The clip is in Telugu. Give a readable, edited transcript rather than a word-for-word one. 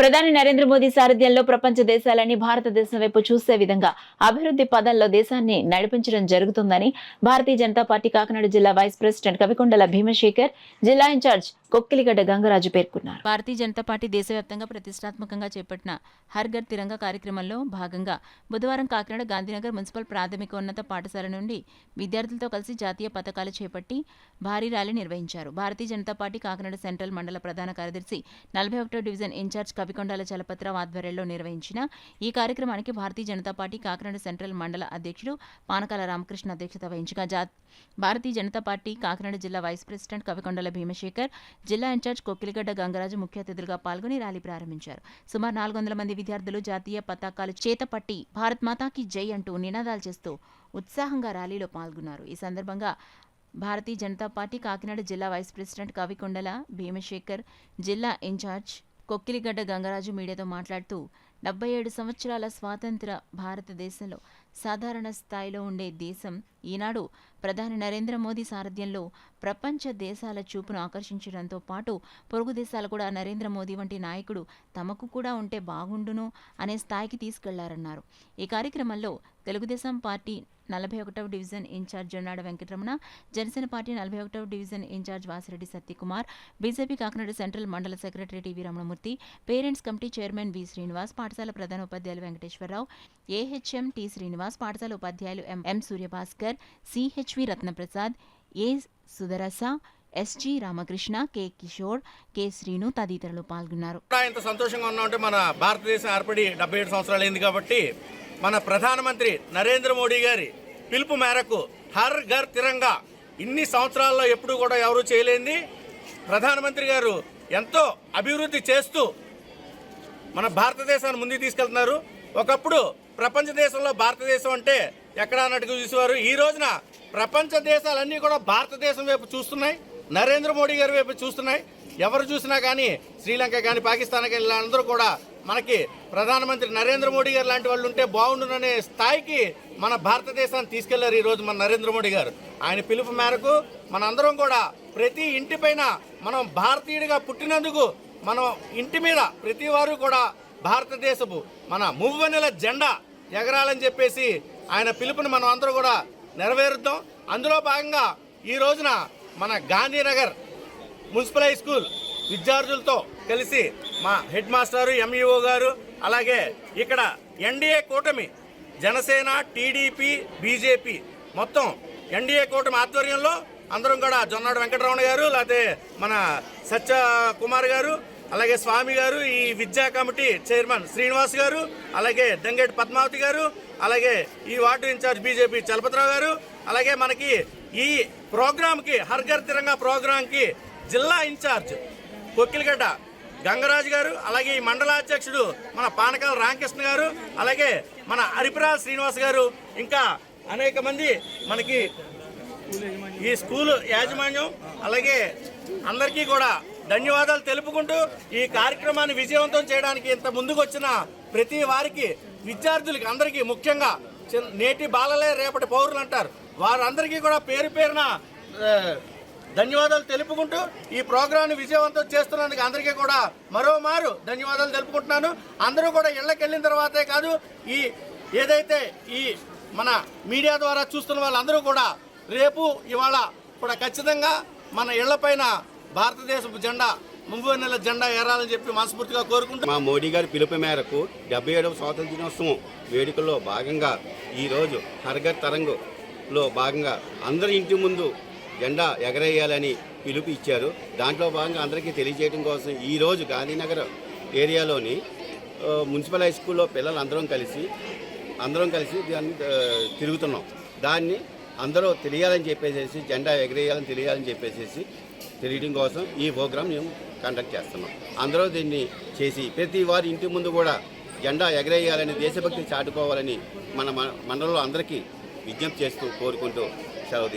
ప్రధాని నరేంద్ర మోదీ సారథ్యంలో ప్రపంచ దేశాలన్నీ భారతదేశం వైపు చూసే విధంగా అభివృద్ధి పదంలో దేశాన్ని నడిపించడం జరుగుతుందని భారతీయ జనతా పార్టీ కాకినాడ జిల్లా వైస్ ప్రెసిడెంట్ కవికొండల భీమశేఖర్, జిల్లా ఇన్ఛార్జ్ కొక్కిలిగడ్డ గంగరాజు పేర్కొన్నారు. భారతీయ జనతా పార్టీ దేశవ్యాప్తంగా ప్రతిష్టాత్మకంగా చేపట్టిన హర్ ఘర్ తిరంగా కార్యక్రమంలో భాగంగా బుధవారం కాకినాడ గాంధీనగర్ మున్సిపల్ ప్రాథమికోన్నత పాఠశాల నుండి విద్యార్థులతో కలిసి జాతీయ పతాకాలు చేపట్టి భారీ ర్యాలీ నిర్వహించారు. భారతీయ జనతా పార్టీ కాకినాడ సెంట్రల్ మండల ప్రధాన కార్యదర్శి 41వ డివిజన్ ఇన్ఛార్జ్ కవికొండల చలపతిరావు ఆధ్వర్యంలో నిర్వహించిన ఈ కార్యక్రమానికి భారతీయ జనతా పార్టీ కాకినాడ సెంట్రల్ మండల అధ్యక్షుడు పానకాల రామకృష్ణ అధ్యక్షత వహించగా భారతీయ జనతా పార్టీ కాకినాడ జిల్లా వైస్ ప్రెసిడెంట్ కవికొండల భీమశేఖర్, జిల్లా ఇన్ఛార్జ్ కొక్కిలిగడ్డ గంగరాజు ముఖ్య అతిథులుగా పాల్గొని ర్యాలీ ప్రారంభించారు. సుమారు 400 మంది విద్యార్థులు జాతీయ పతాకాలు చేతపట్టి భారత్ మాతాకి జై అంటూ నినాదాలు చేస్తూ ఉత్సాహంగా ర్యాలీలో పాల్గొన్నారు. ఈ సందర్భంగా భారతీయ జనతా పార్టీ కాకినాడ జిల్లా వైస్ ప్రెసిడెంట్ కవికొండల భీమశేఖర్, జిల్లా ఇన్ఛార్జ్ కొక్కిలిగడ్డ గంగరాజు మీడియాతో మాట్లాడుతూ 77 సంవత్సరాల స్వాతంత్ర భారతదేశంలో సాధారణ స్థాయిలో ఉండే దేశం ఈనాడు ప్రధాని నరేంద్ర మోదీ సారథ్యంలో ప్రపంచ దేశాల చూపును ఆకర్షించడంతో పాటు పొరుగు దేశాలు కూడా నరేంద్ర మోదీ వంటి నాయకుడు తమకు కూడా ఉంటే బాగుండును అనే స్థాయికి తీసుకెళ్లారన్నారు. ఈ కార్యక్రమంలో Telugu Desam party 41వ division incharge Jonnada Venkataramana, Janasena party 41వ division incharge Vasireddy Satyakumar, BJP Kakinada central మండల secretary TV Ramanamurthy, parents committee chairman వి శ్రీనివాస్, పాఠశాల ప్రధాన ఉపాధ్యాయులు వెంకటేశ్వరరావు, ఏహెచ్ఎం టి శ్రీనివాస్, పాఠశాల ఉపాధ్యాయులు ఎం సూర్యభాస్కర్, సిహెచ్వి రత్నప్రసాద్, ఏ సుదరస, SG Ramakrishna, K Kishore, K Srinu తదితరులు పాల్గొన్నారు. ఎంత సంతోషంగా ఉన్నామంటే మన భారతదేశం ఏర్పడి 77 సంవత్సరాలు అయింది కాబట్టి మన ప్రధానమంత్రి నరేంద్ర మోడీ గారి పిలుపు మేరకు హర్ ఘర్ తిరంగా ఇన్ని సంవత్సరాల్లో ఎప్పుడు కూడా ఎవరూ చేయలేంది ప్రధానమంత్రి గారు ఎంతో అభివృద్ధి చేస్తూ మన భారతదేశాన్ని ముందుకు తీసుకెళ్తున్నారు. ఒకప్పుడు ప్రపంచ దేశంలో భారతదేశం అంటే ఎక్కడ అన్నట్టుగా చూసేవారు. ఈ రోజున ప్రపంచ దేశాలన్నీ కూడా భారతదేశం వైపు చూస్తున్నాయి, నరేంద్ర మోడీ గారి వైపు చూస్తున్నాయి. ఎవరు చూసినా కానీ శ్రీలంక కానీ పాకిస్తాన్ కానీ అందరూ కూడా మనకి ప్రధానమంత్రి నరేంద్ర మోడీ గారు లాంటి వాళ్ళు ఉంటే బాగుండుననే స్థాయికి మన భారతదేశాన్ని తీసుకెళ్లారు ఈరోజు మన నరేంద్ర మోడీ గారు. ఆయన పిలుపు మేరకు మనందరం కూడా ప్రతి ఇంటిపైన మనం భారతీయుడిగా పుట్టినందుకు మనం ఇంటి మీద ప్రతి వారు కూడా భారతదేశపు మన మువ్వనెల జెండా ఎగరాలని చెప్పేసి ఆయన పిలుపుని మనం అందరూ కూడా నెరవేరుద్దాం. అందులో భాగంగా ఈ రోజున మన గాంధీనగర్ మున్సిపల్ హై స్కూల్ విద్యార్థులతో కలిసి మా హెడ్ మాస్టారు, ఎంఈఓ గారు, అలాగే ఇక్కడ ఎన్డీఏ కూటమి జనసేన, టీడీపీ, బీజేపీ మొత్తం ఎన్డీఏ కూటమి ఆధ్వర్యంలో అందరం కూడా జొన్నాడ వెంకటరమణ గారు, లేకపోతే మన సత్యకుమార్ గారు, అలాగే స్వామి గారు, ఈ విద్యా కమిటీ చైర్మన్ శ్రీనివాస్ గారు, అలాగే దంగేటి పద్మావతి గారు, అలాగే ఈ వార్డు ఇన్ఛార్జ్ బీజేపీ చలపతిరావు గారు, అలాగే మనకి ఈ ప్రోగ్రాంకి హర్ ఘర్ తిరంగా ప్రోగ్రాంకి జిల్లా ఇన్ఛార్జ్ కొక్కిలిగడ్డ గంగరాజు గారు, అలాగే ఈ మండలాధ్యక్షుడు మన పానకాల రామకృష్ణ గారు, అలాగే మన హరిపురాల శ్రీనివాస్ గారు, ఇంకా అనేక మంది మనకి ఈ స్కూలు యాజమాన్యం, అలాగే అందరికీ కూడా ధన్యవాదాలు తెలుపుకుంటూ ఈ కార్యక్రమాన్ని విజయవంతం చేయడానికి ఇంత ముందుకు వచ్చిన ప్రతి వారికి, విద్యార్థులకి అందరికీ, ముఖ్యంగా నేటి బాలలే రేపటి పౌరులు అంటారు, వారందరికీ కూడా పేరు పేరున ధన్యవాదాలు తెలుపుకుంటూ ఈ ప్రోగ్రాంని విజయవంతం చేస్తున్నందుకు అందరికీ కూడా మరోమారు ధన్యవాదాలు తెలుపుకుంటున్నాను. అందరూ కూడా ఇళ్ళకి వెళ్ళిన తర్వాతే కాదు, ఈ ఏదైతే ఈ మన మీడియా ద్వారా చూస్తున్న వాళ్ళందరూ కూడా రేపు ఇవాళ కూడా ఖచ్చితంగా మన ఇళ్లపైన భారతదేశపు జెండా, మువ్వనెల జెండా ఎగరాలని చెప్పి మనస్ఫూర్తిగా కోరుకుంటున్నాం. మా మోడీ గారి పిలుపు మేరకు 77వ స్వాతంత్ర దినోత్సవం వేడుకల్లో భాగంగా ఈరోజు హర్ ఘర్ తిరంగాలో భాగంగా అందరి ఇంటి ముందు జెండా ఎగరేయాలని పిలుపు ఇచ్చారు. దాంట్లో భాగంగా అందరికీ తెలియజేయడం కోసం ఈరోజు గాంధీనగర్ ఏరియాలోని మున్సిపల్ హై స్కూల్లో పిల్లలు అందరం కలిసి దాన్ని తిరుగుతున్నాం. దాన్ని అందరూ తెలియాలని చెప్పేసి, జెండా ఎగరేయాలని తెలియాలని చెప్పేసి తెలియడం కోసం ఈ ప్రోగ్రాం మేము కండక్ట్ చేస్తున్నాం. అందరూ దీన్ని చేసి ప్రతి వారి ఇంటి ముందు కూడా జెండా ఎగరేయాలని, దేశభక్తి చాటుకోవాలని మన మండలంలో అందరికీ విజ్ఞప్తి చేస్తూ కోరుకుంటూ సెలవు.